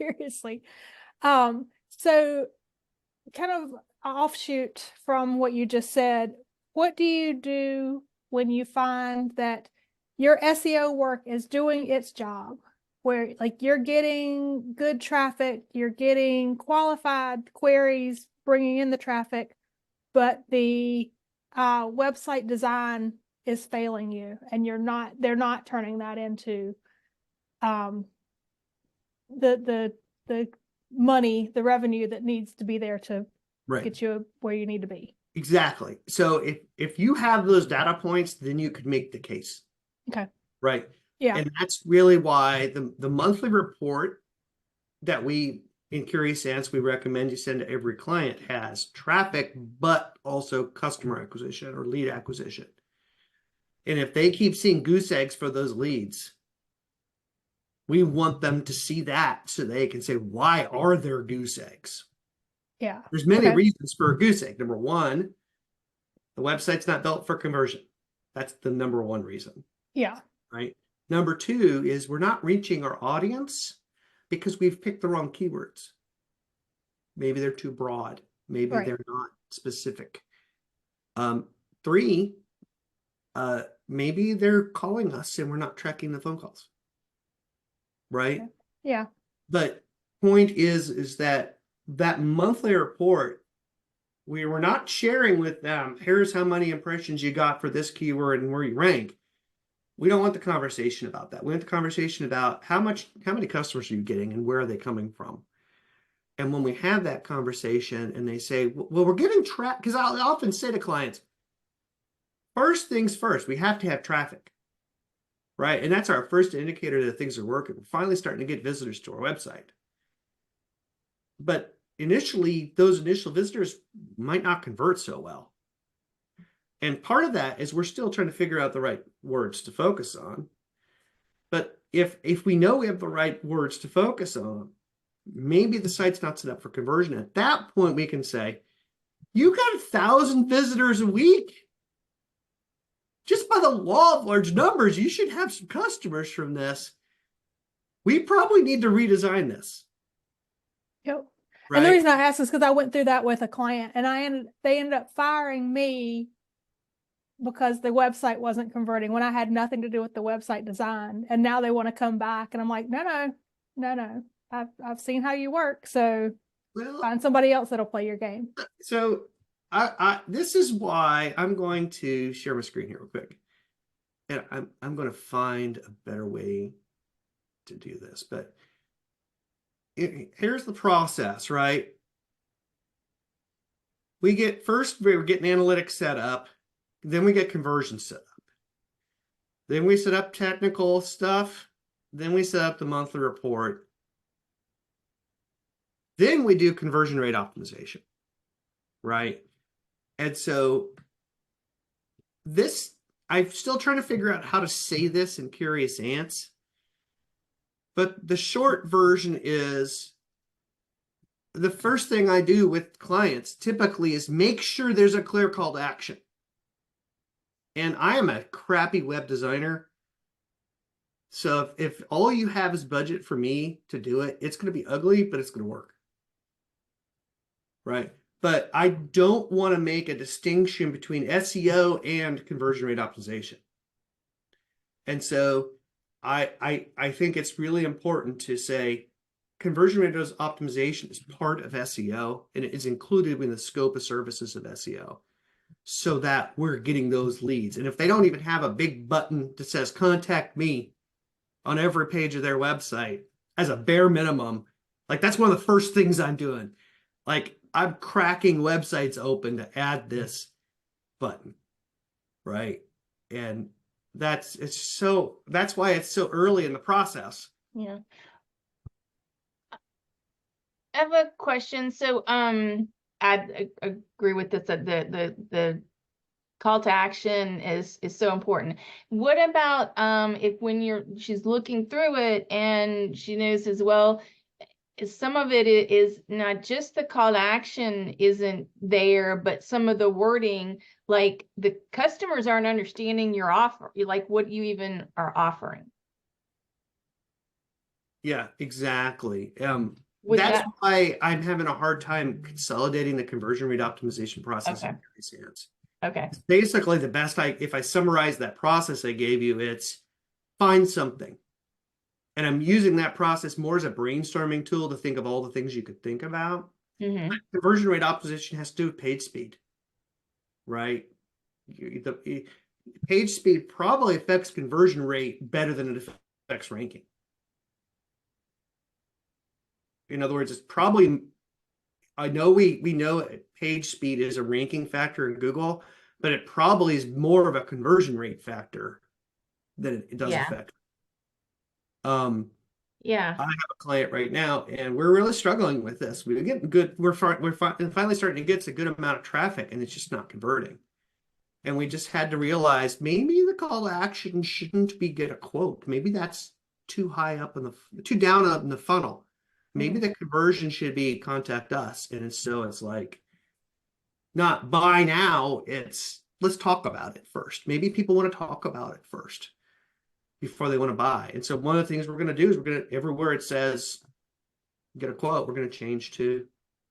seriously. So kind of offshoot from what you just said, what do you do when you find that your SEO work is doing its job, where like you're getting good traffic, you're getting qualified queries, bringing in the traffic, but the website design is failing you, and they're not turning that into um, the money, the revenue that needs to be there to Right. get you where you need to be. Exactly. So if you have those data points, then you could make the case. Okay. Right. Yeah. And that's really why the monthly report that we in Curious Ants we recommend you send to every client has traffic, but also customer acquisition or lead acquisition. And if they keep seeing goose eggs for those leads, we want them to see that so they can say, why are there goose eggs? Yeah. There's many Okay. reasons for a goose egg. Number one, the website's not built for conversion. That's the number one reason. Yeah. Right. Number two is we're not reaching our audience because we've picked the wrong keywords. Maybe they're too broad. Maybe Right. they're not specific. Three, maybe they're calling us and we're not tracking the phone calls. Right. Okay. Yeah. But point is that monthly report, we were not sharing with them, here's how many impressions you got for this keyword and where you rank. We don't want the conversation about that. We want the conversation about how many customers are you getting and where are they coming from? And when we have that conversation and they say, well, we're getting traffic, because I'll often say to clients, first things first, we have to have traffic, right? And that's our first indicator that things are working. We're finally starting to get visitors to our website. But initially, those initial visitors might not convert so well. And part of that is we're still trying to figure out the right words to focus on. But if we know we have the right words to focus on, maybe the site's not set up for conversion. At that point, we can say, you got 1,000 visitors a week. Just by the law of large numbers, you should have some customers from this. We probably need to redesign this. Yep. Right? And the reason I asked is because I went through that with a client, and they ended up firing me because the website wasn't converting when I had nothing to do with the website design. And now they want to come back, and I'm like, no. I've seen how you work, so find somebody else that'll play your game. So this is why I'm going to share my screen here real quick. And I'm going to find a better way to do this. But here's the process, right? We're getting analytics set up. Then we get conversion set up. Then we set up technical stuff. Then we set up the monthly report. Then we do conversion rate optimization, right? And so I'm still trying to figure out how to say this in Curious Ants. But the short version is the first thing I do with clients typically is make sure there's a clear call to action. And I am a crappy web designer. So if all you have is budget for me to do it, it's going to be ugly, but it's going to work. Right? But I don't want to make a distinction between SEO and conversion rate optimization. And so I think it's really important to say conversion rate optimization is part of SEO, and it is included in the scope of services of SEO so that we're getting those leads. And if they don't even have a big button that says contact me on every page of their website as a bare minimum, like that's one of the first things I'm doing. Like I'm cracking websites open to add this button, right? And that's why it's so early in the process. Yeah. I have a question. So I agree with this, that the call to action is so important. What about if when she's looking through it and she notices, well, some of it is not just the call to action isn't there, but some of the wording, like the customers aren't understanding your offer, like what you even are offering. Yeah, exactly. Would That's that, why I'm having a hard time consolidating the conversion rate optimization process in okay, various hands. okay, Basically, the best if I summarize that process I gave you, it's find something. And I'm using that process more as a brainstorming tool to think of all the things you could think about. mm-hmm, Conversion rate optimization has to do with page speed, right? The page speed probably affects conversion rate better than it affects ranking. In other words, it's probably, I know we know page speed is a ranking factor in Google, but it probably is more of a conversion rate factor than it does yeah, affect. Um, yeah, I have a client right now, and we're really struggling with this. We're getting good. We're finally starting to get a good amount of traffic, and it's just not converting. And we just had to realize maybe the call to action shouldn't be get a quote. Maybe that's too high up in too down up in the funnel. Maybe mm-hmm. the conversion should be contact us. And it's like not buy now, it's let's talk about it first. Maybe people want to talk about it first before they want to buy. And so one of the things we're going to do is we're going to, everywhere it says get a quote, we're going to change to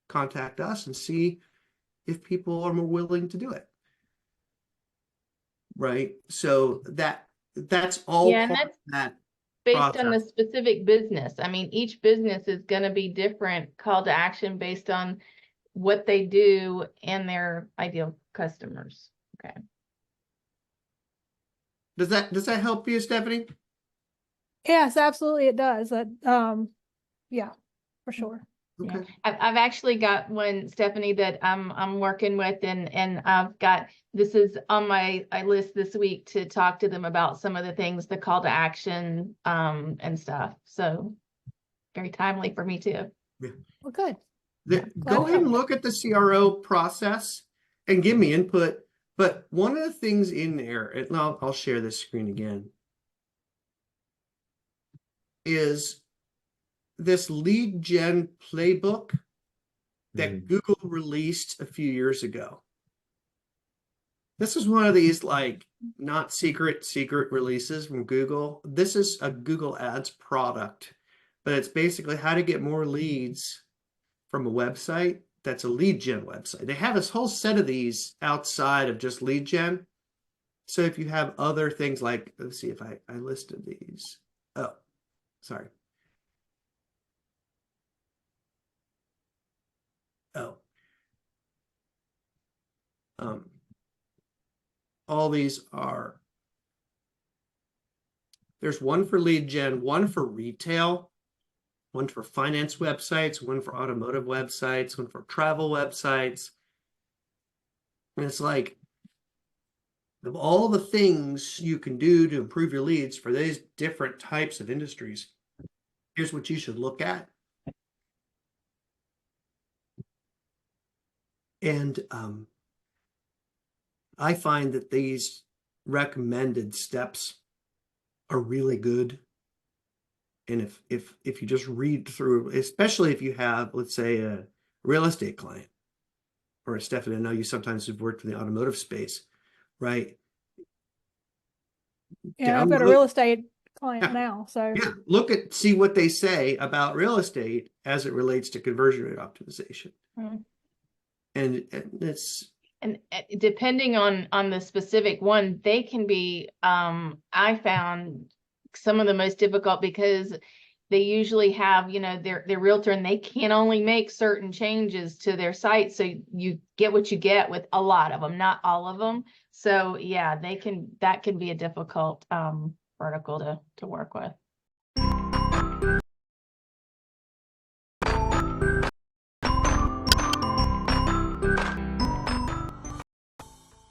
contact us and see if people are more willing to do it. Right. So that's all Yeah, and part of that's that based on the process. specific business. I mean, each business is going to be different call to action based on what they do and their ideal customers. Okay. Does that help you, Stephanie? Yes, absolutely it does. Yeah, for sure. Yeah, Okay. I've actually got one, Stephanie, that I'm working with, and I've got, this is on my list this week to talk to them about some of the things, the call to action and stuff. So very timely for me too. Yeah. Well, good. Glad Go to ahead and help. look at the CRO process and give me input. But one of the things in there, and I'll share this screen again, is this lead gen playbook that Google released a few years ago. This is one of these like not secret releases from Google. This is a Google Ads product, but it's basically how to get more leads from a website that's a lead gen website. They have this whole set of these outside of just lead gen. So if you have other things like, let's see if I listed these. Oh, sorry. Oh, all these are, there's one for lead gen, one for retail, one for finance websites, one for automotive websites, one for travel websites. And it's like, of all the things you can do to improve your leads for these different types of industries, here's what you should look at. And I find that these recommended steps are really good. And if you just read through, especially if you have, let's say, a real estate client, or Stephanie, I know you sometimes have worked in the automotive space, right? Yeah, I've got a Download, real estate client yeah, now, so yeah. See what they say about real estate as it relates to conversion rate optimization. Mm. And it's, And depending on the specific one, they can be, I found some of the most difficult because they usually have, their realtor, and they can only make certain changes to their site. So you get what you get with a lot of them, not all of them. So yeah, that can be a difficult vertical to work with.